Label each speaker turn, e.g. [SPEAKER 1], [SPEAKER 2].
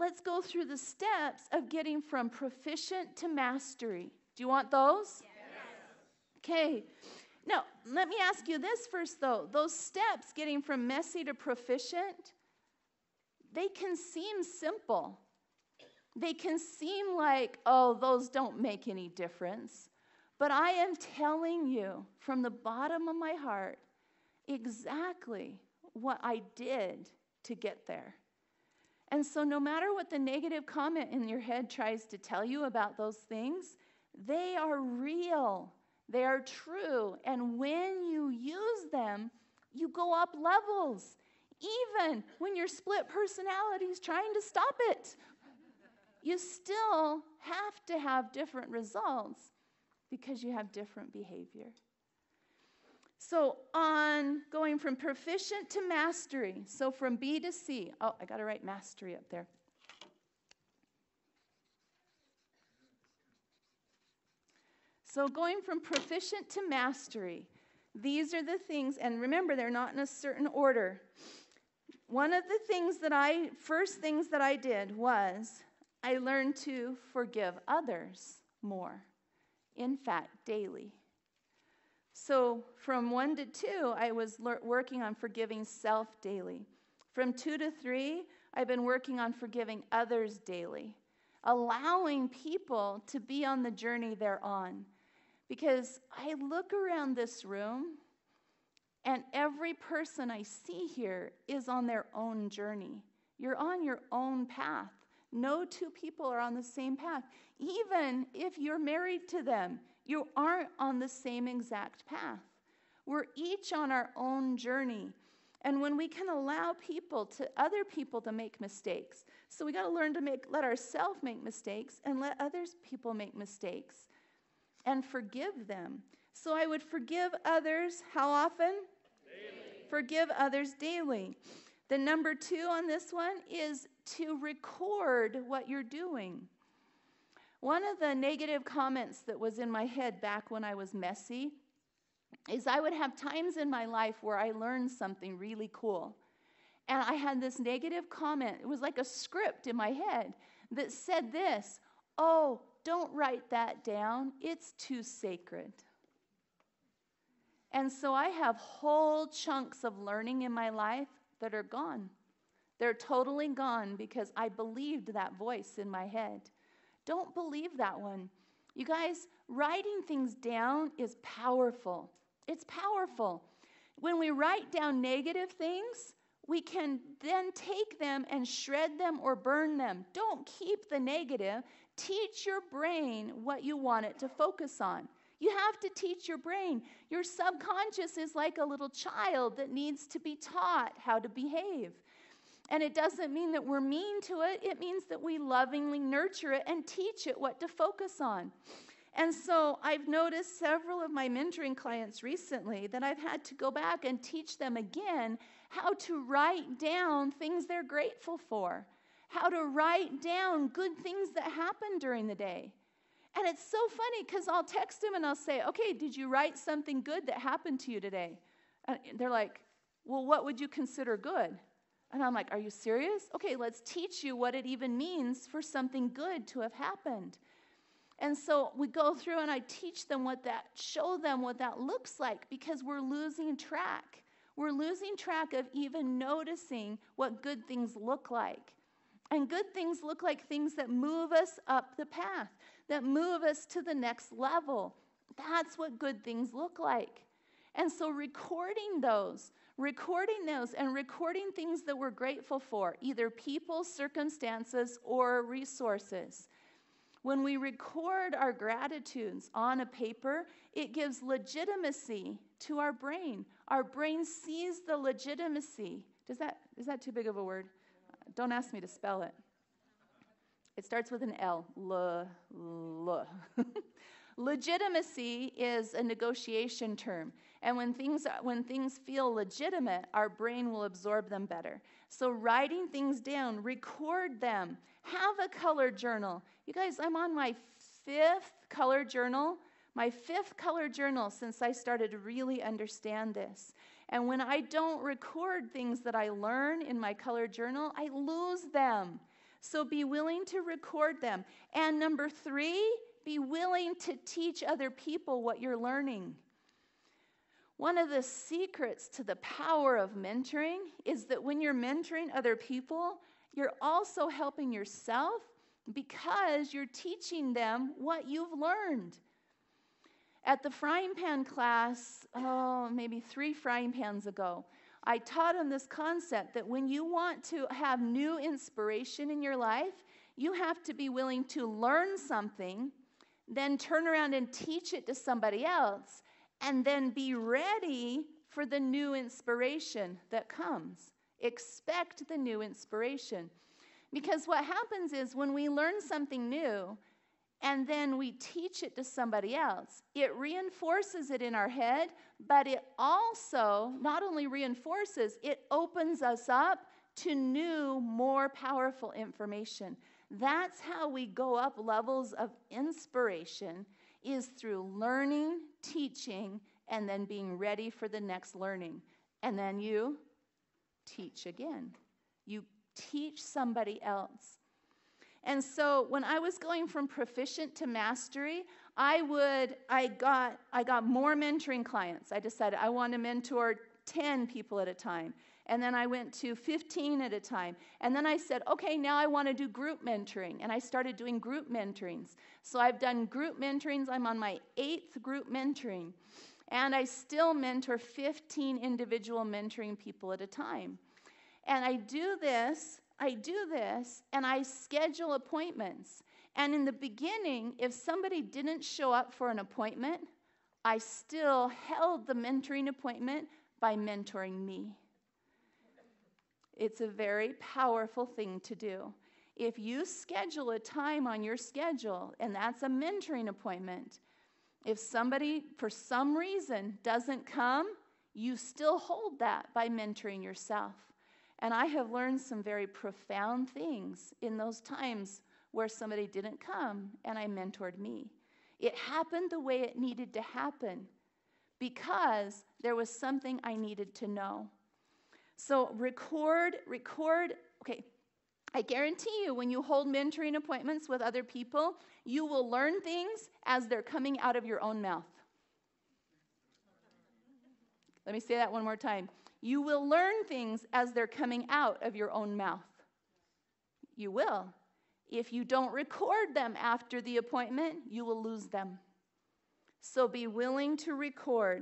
[SPEAKER 1] let's go through the steps of getting from proficient to mastery. Do you want those? Yes. Okay. Now, let me ask you this first, though. Those steps getting from messy to proficient, they can seem simple. They can seem like, oh, those don't make any difference. But I am telling you from the bottom of my heart exactly what I did to get there. And so no matter what the negative comment in your head tries to tell you about those things, they are real. They are true. And when you use them, you go up levels, even when your split personality is trying to stop it. You still have to have different results because you have different behavior. So on going from proficient to mastery, so from B to C. Oh, I got to write mastery up there. So going from proficient to mastery, these are the things, and remember, they're not in a certain order. One of the first things that I did was I learned to forgive others more. In fact, daily. So from 1 to 2, I was working on forgiving self daily. From 2 to 3, I've been working on forgiving others daily, allowing people to be on the journey they're on. Because I look around this room, and every person I see here is on their own journey. You're on your own path. No two people are on the same path. Even if you're married to them, you aren't on the same exact path. We're each on our own journey. And when we can allow other people to make mistakes, so we got to learn to let ourselves make mistakes and let other people make mistakes and forgive them. So I would forgive others how often? Daily. Forgive others daily. The number 2 on this one is to record what you're doing. One of the negative comments that was in my head back when I was messy is I would have times in my life where I learned something really cool. And I had this negative comment. It was like a script in my head that said this, oh, don't write that down. It's too sacred. And so I have whole chunks of learning in my life that are gone. They're totally gone because I believed that voice in my head. Don't believe that one. You guys, writing things down is powerful. It's powerful. When we write down negative things, we can then take them and shred them or burn them. Don't keep the negative. Teach your brain what you want it to focus on. You have to teach your brain. Your subconscious is like a little child that needs to be taught how to behave. And it doesn't mean that we're mean to it. It means that we lovingly nurture it and teach it what to focus on. And so I've noticed several of my mentoring clients recently that I've had to go back and teach them again how to write down things they're grateful for, how to write down good things that happened during the day. And it's so funny because I'll text them and I'll say, okay, did you write something good that happened to you today? And they're like, well, what would you consider good? And I'm like, are you serious? Okay, let's teach you what it even means for something good to have happened. And so we go through and I teach them show them what that looks like because we're losing track. We're losing track of even noticing what good things look like. And good things look like things that move us up the path, that move us to the next level. That's what good things look like. And so recording those and recording things that we're grateful for, either people, circumstances, or resources. When we record our gratitudes on a paper, it gives legitimacy to our brain. Our brain sees the legitimacy. Is that too big of a word? Don't ask me to spell it. It starts with an L. Legitimacy is a negotiation term. And when things feel legitimate, our brain will absorb them better. So writing things down, record them. Have a color journal. You guys, I'm on my 5th color journal. My 5th color journal since I started to really understand this. And when I don't record things that I learn in my color journal, I lose them. So be willing to record them. And number 3, be willing to teach other people what you're learning. One of the secrets to the power of mentoring is that when you're mentoring other people, you're also helping yourself because you're teaching them what you've learned. At the frying pan class, maybe 3 frying pans ago, I taught them this concept that when you want to have new inspiration in your life, you have to be willing to learn something, then turn around and teach it to somebody else, and then be ready for the new inspiration that comes. Expect the new inspiration. Because what happens is when we learn something new and then we teach it to somebody else, it reinforces it in our head, but it also not only reinforces, it opens us up to new, more powerful information. That's how we go up levels of inspiration, is through learning, teaching, and then being ready for the next learning. And then you teach again. You teach somebody else. And so when I was going from proficient to mastery, I got more mentoring clients. I decided I want to mentor 10 people at a time. And then I went to 15 at a time. And then I said, okay, now I want to do group mentoring. And I started doing group mentorings. So I've done group mentorings. I'm on my 8th group mentoring. And I still mentor 15 individual mentoring people at a time. And I do this, and I schedule appointments. And in the beginning, if somebody didn't show up for an appointment, I still held the mentoring appointment by mentoring me. It's a very powerful thing to do. If you schedule a time on your schedule, and that's a mentoring appointment, if somebody, for some reason, doesn't come, you still hold that by mentoring yourself. And I have learned some very profound things in those times where somebody didn't come and I mentored me. It happened the way it needed to happen because there was something I needed to know. So record. Okay, I guarantee you when you hold mentoring appointments with other people, you will learn things as they're coming out of your own mouth. Let me say that one more time. You will learn things as they're coming out of your own mouth. You will. If you don't record them after the appointment, you will lose them. So be willing to record.